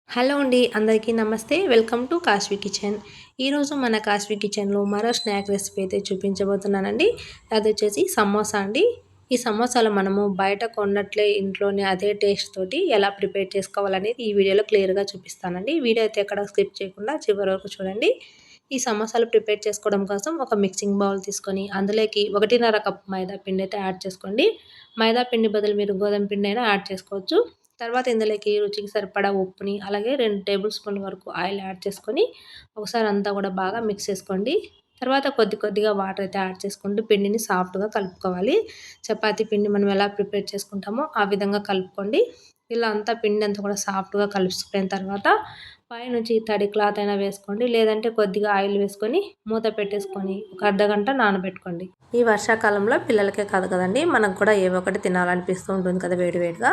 Hello అండి. అందరికీ నమస్తే. Welcome to Kashvi kitchen. ఈరోజు మన కాశ్వి కిచెన్‌లో మరో స్నాక్ రెసిపీ అయితే చూపించబోతున్నానండి. అదొచ్చేసి సమోసా అండి. ఈ సమోసాలు మనము బయట కొన్నట్లే ఇంట్లోనే అదే టేస్ట్ తోటి ఎలా ప్రిపేర్ చేసుకోవాలనేది ఈ వీడియోలో క్లియర్‌గా చూపిస్తానండి. వీడియో అయితే ఎక్కడ స్కిప్ చేయకుండా చివరి వరకు చూడండి. ఈ సమోసాలు ప్రిపేర్ చేసుకోవడం కోసం ఒక మిక్సింగ్ బౌల్ తీసుకొని అందులోకి 1:30 కప్ మైదా పిండి అయితే యాడ్ చేసుకోండి. మైదా పిండి బదులు మీరు గోధుమ పిండి అయినా యాడ్ చేసుకోవచ్చు. తర్వాత ఇందులోకి రుచికి సరిపడా ఉప్పుని, అలాగే 2 టేబుల్ స్పూన్ల వరకు ఆయిల్ యాడ్ చేసుకొని, ఒకసారి అంతా కూడా బాగా మిక్స్ చేసుకోండి. తర్వాత కొద్ది కొద్దిగా వాటర్ అయితే యాడ్ చేసుకుంటూ పిండిని సాఫ్ట్‌గా కలుపుకోవాలి. చపాతీ పిండి మనం ఎలా ప్రిపేర్ చేసుకుంటామో ఆ విధంగా కలుపుకోండి. ఇలా అంతా పిండి అంతా కూడా సాఫ్ట్‌గా కలిసిపోయిన తర్వాత పైనుంచి తడి క్లాత్ అయినా వేసుకోండి. లేదంటే కొద్దిగా ఆయిల్ వేసుకొని మూత పెట్టేసుకొని ఒక అర్ధగంట నానబెట్టుకోండి. ఈ వర్షాకాలంలో పిల్లలకే కాదు కదండీ! మనకు కూడా ఏవో ఒకటి తినాలనిపిస్తూ ఉంటుంది కదా వేడి వేడిగా.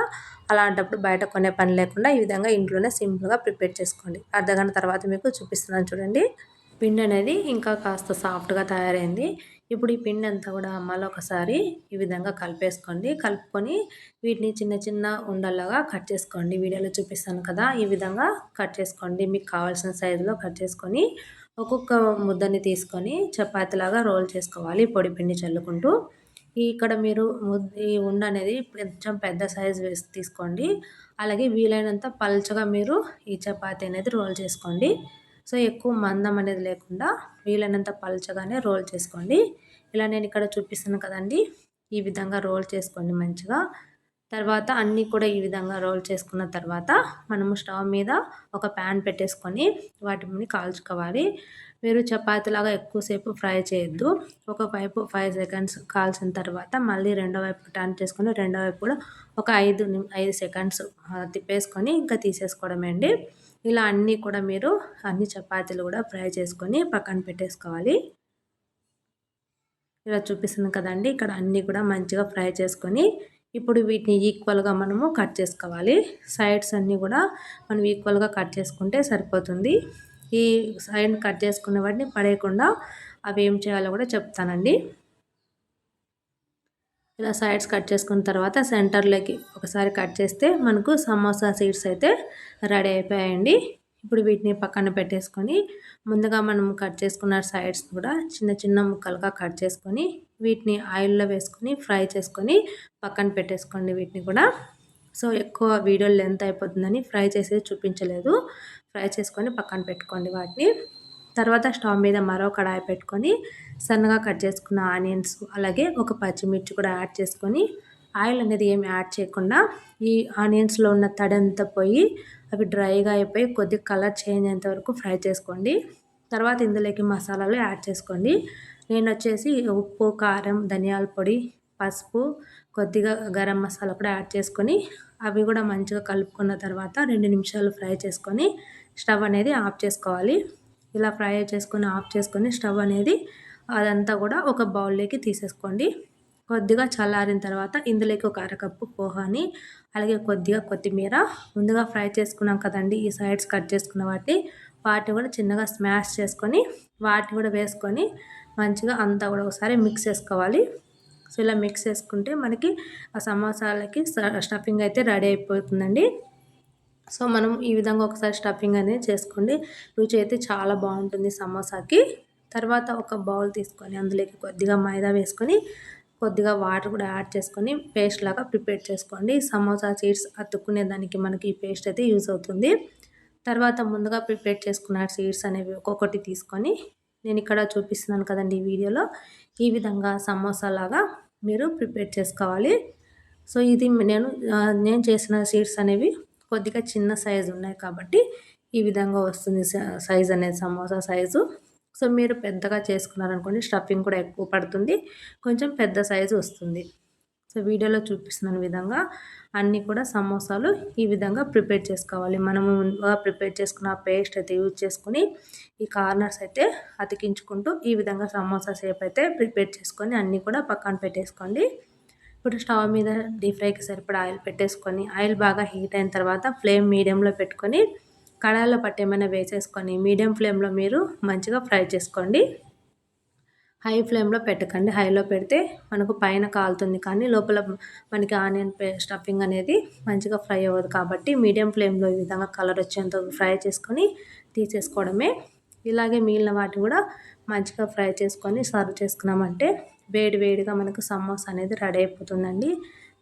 అలాంటప్పుడు బయట కొనే పని లేకుండా ఈ విధంగా ఇంట్లోనే సింపుల్‌గా ప్రిపేర్ చేసుకోండి. అర్ధగంట తర్వాత మీకు చూపిస్తున్నాను చూడండి. పిండి అనేది ఇంకా కాస్త సాఫ్ట్‌గా తయారైంది. ఇప్పుడు ఈ పిండి అంతా కూడా మళ్ళొకసారి ఈ విధంగా కలిపేసుకోండి. కలుపుకొని వీటిని చిన్న చిన్న ఉండల్లాగా కట్ చేసుకోండి. వీడియోలో చూపిస్తాను కదా! ఈ విధంగా కట్ చేసుకోండి. మీకు కావాల్సిన సైజులో కట్ చేసుకొని ఒక్కొక్క ముద్దని తీసుకొని చపాతీలాగా రోల్ చేసుకోవాలి పొడి పిండి చల్లుకుంటూ. ఇక్కడ మీరు ఈ ఉండ అనేది కొంచెం పెద్ద సైజ్ తీసుకోండి. అలాగే వీలైనంత పల్చగా మీరు ఈ చపాతీ అనేది రోల్ చేసుకోండి. సో, ఎక్కువ మందం అనేది లేకుండా వీలైనంత పల్చగానే రోల్ చేసుకోండి. ఇలా నేను ఇక్కడ చూపిస్తున్నాను కదండీ! ఈ విధంగా రోల్ చేసుకోండి మంచిగా. తర్వాత అన్నీ కూడా ఈ విధంగా రోల్ చేసుకున్న తర్వాత మనము స్టవ్ మీద ఒక ప్యాన్ పెట్టేసుకొని వాటిని కాల్చుకోవాలి. మీరు చపాతీలాగా ఎక్కువసేపు ఫ్రై చేయొద్దు. ఒక వైపు 5 సెకండ్స్ కాల్చిన తర్వాత మళ్ళీ రెండో వైపు టర్న్ చేసుకొని రెండో వైపు కూడా ఒక 5 సెకండ్స్ తిప్పేసుకొని ఇంకా తీసేసుకోవడమే అండి. ఇలా అన్నీ కూడా మీరు అన్ని చపాతీలు కూడా ఫ్రై చేసుకొని పక్కన పెట్టేసుకోవాలి. ఇలా చూపిస్తున్నాను కదండీ! ఇక్కడ అన్నీ కూడా మంచిగా ఫ్రై చేసుకొని, ఇప్పుడు వీటిని ఈక్వల్‌గా మనము కట్ చేసుకోవాలి. సైడ్స్ అన్నీ కూడా మనం ఈక్వల్‌గా కట్ చేసుకుంటే సరిపోతుంది. ఈ సైడ్ కట్ చేసుకున్న వాటిని పడేయకుండా అవి ఏం చేయాలో కూడా చెప్తానండి. ఇలా సైడ్స్ కట్ చేసుకున్న తర్వాత సెంటర్‌లోకి ఒకసారి కట్ చేస్తే మనకు సమోసా సీడ్స్ అయితే రెడీ అయిపోయాయండి. ఇప్పుడు వీటిని పక్కన పెట్టేసుకొని, ముందుగా మనం కట్ చేసుకున్న సైడ్స్ కూడా చిన్న చిన్న ముక్కలుగా కట్ చేసుకొని, వీటిని ఆయిల్‌లో వేసుకొని ఫ్రై చేసుకొని పక్కన పెట్టేసుకోండి వీటిని కూడా. సో, ఎక్కువ వీడియో లెంత్ అయిపోతుందని ఫ్రై చేసేది చూపించలేదు. ఫ్రై చేసుకొని పక్కన పెట్టుకోండి వాటిని. తర్వాత స్టవ్ మీద మరో కడాయి పెట్టుకొని సన్నగా కట్ చేసుకున్న ఆనియన్స్ అలాగే ఒక పచ్చిమిర్చి కూడా యాడ్ చేసుకొని ఆయిల్ అనేది ఏమి యాడ్ చేయకుండా ఈ ఆనియన్స్లో ఉన్న తడి అంతా పోయి అవి డ్రైగా అయిపోయి కొద్దిగా కలర్ చేంజ్ అయ్యేంత వరకు ఫ్రై చేసుకోండి. తర్వాత ఇందులోకి మసాలాలు యాడ్ చేసుకోండి. నేను వచ్చేసి ఉప్పు, కారం, ధనియాల పొడి, పసుపు, కొద్దిగా గరం మసాలా కూడా యాడ్ చేసుకొని అవి కూడా మంచిగా కలుపుకున్న తర్వాత 2 నిమిషాలు ఫ్రై చేసుకొని స్టవ్ అనేది ఆఫ్ చేసుకోవాలి. ఇలా ఫ్రై చేసుకొని ఆఫ్ చేసుకొని స్టవ్ అనేది అదంతా కూడా ఒక బౌల్‌లోకి తీసేసుకోండి. కొద్దిగా చల్లారిన తర్వాత ఇందులోకి ఒక అరకప్పు పోహాని, అలాగే కొద్దిగా కొత్తిమీర, ముందుగా ఫ్రై చేసుకున్నాం కదండీ! ఈ సైడ్స్ కట్ చేసుకున్న వాటిని కూడా చిన్నగా స్మాష్ చేసుకొని వాటిని కూడా వేసుకొని మంచిగా అంతా కూడా ఒకసారి మిక్స్ చేసుకోవాలి. సో, ఇలా మిక్స్ చేసుకుంటే మనకి ఆ సమోసాలకి స్టఫింగ్ అయితే రెడీ అయిపోతుందండి. సో, మనం ఈ విధంగా ఒకసారి స్టఫింగ్ అనేది చేసుకోండి. రుచి అయితే చాలా బావుంటుంది సమోసాకి. తర్వాత ఒక బౌల్ తీసుకొని అందులోకి కొద్దిగా మైదా వేసుకొని, కొద్దిగా వాటర్ కూడా యాడ్ చేసుకొని పేస్ట్ లాగా ప్రిపేర్ చేసుకోండి. సమోసా సీడ్స్ అతుక్కునే దానికి మనకి ఈ పేస్ట్ అయితే యూజ్ అవుతుంది. తర్వాత ముందుగా ప్రిపేర్ చేసుకున్న సీడ్స్ అనేవి ఒక్కొక్కటి తీసుకొని నేనిక్కడ చూపిస్తున్నాను కదండీ ఈ వీడియోలో. ఈ విధంగా సమోసాలాగా మీరు ప్రిపేర్ చేసుకోవాలి. సో, ఇది నేను చేసిన సీడ్స్ అనేవి కొద్దిగా చిన్న సైజు ఉన్నాయి కాబట్టి ఈ విధంగా వస్తుంది సైజ్ అనేది సమోసా సైజు. సో, మీరు పెద్దగా చేసుకున్నారనుకోండి స్టఫింగ్ కూడా ఎక్కువ పడుతుంది. కొంచెం పెద్ద సైజు వస్తుంది. సో, వీడియోలో చూపిస్తున్న విధంగా అన్నీ కూడా సమోసాలు ఈ విధంగా ప్రిపేర్ చేసుకోవాలి. మనము ముందుగా ప్రిపేర్ చేసుకున్న పేస్ట్ అయితే యూజ్ చేసుకొని ఈ కార్నర్స్ అయితే అతికించుకుంటూ ఈ విధంగా సమోసా షేప్ అయితే ప్రిపేర్ చేసుకొని అన్నీ కూడా పక్కన పెట్టేసుకోండి. ఇప్పుడు స్టవ్ మీద డీప్ ఫ్రైకి సరిపడా ఆయిల్ పెట్టేసుకొని ఆయిల్ బాగా హీట్ అయిన తర్వాత ఫ్లేమ్ మీడియంలో పెట్టుకొని కడాయిలో పట్టేమైనా వేసేసుకొని మీడియం ఫ్లేమ్‌లో మీరు మంచిగా ఫ్రై చేసుకోండి. హై ఫ్లేమ్‌లో పెట్టకండి. హైలో పెడితే మనకు పైన కాలుతుంది కానీ లోపల మనకి ఆనియన్ స్టఫింగ్ అనేది మంచిగా ఫ్రై అవ్వదు. కాబట్టి మీడియం ఫ్లేమ్‌లో ఈ విధంగా కలర్ వచ్చేంత ఫ్రై చేసుకొని తీసేసుకోవడమే. ఇలాగే మిగిలిన వాటిని కూడా మంచిగా ఫ్రై చేసుకొని సర్వ్ చేసుకున్నామంటే వేడి వేడిగా మనకు సమోసా అనేది రెడీ అయిపోతుందండి.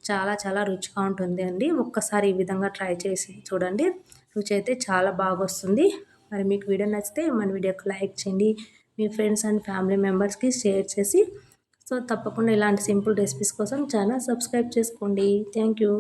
చాలా చాలా రుచిగా ఉంటుంది అండి. ఒక్కసారి ఈ విధంగా ట్రై చేసి చూడండి. రుచి అయితే చాలా బాగొస్తుంది. మరి మీకు వీడియో నచ్చితే మన వీడియోకి లైక్ చేయండి. మీ ఫ్రెండ్స్ అండ్ ఫ్యామిలీ మెంబర్స్కి షేర్ చేసి తప్పకుండా ఇలాంటి సింపుల్ రెసిపీస్ కోసం ఛానల్ సబ్స్క్రైబ్ చేసుకోండి. Thank you.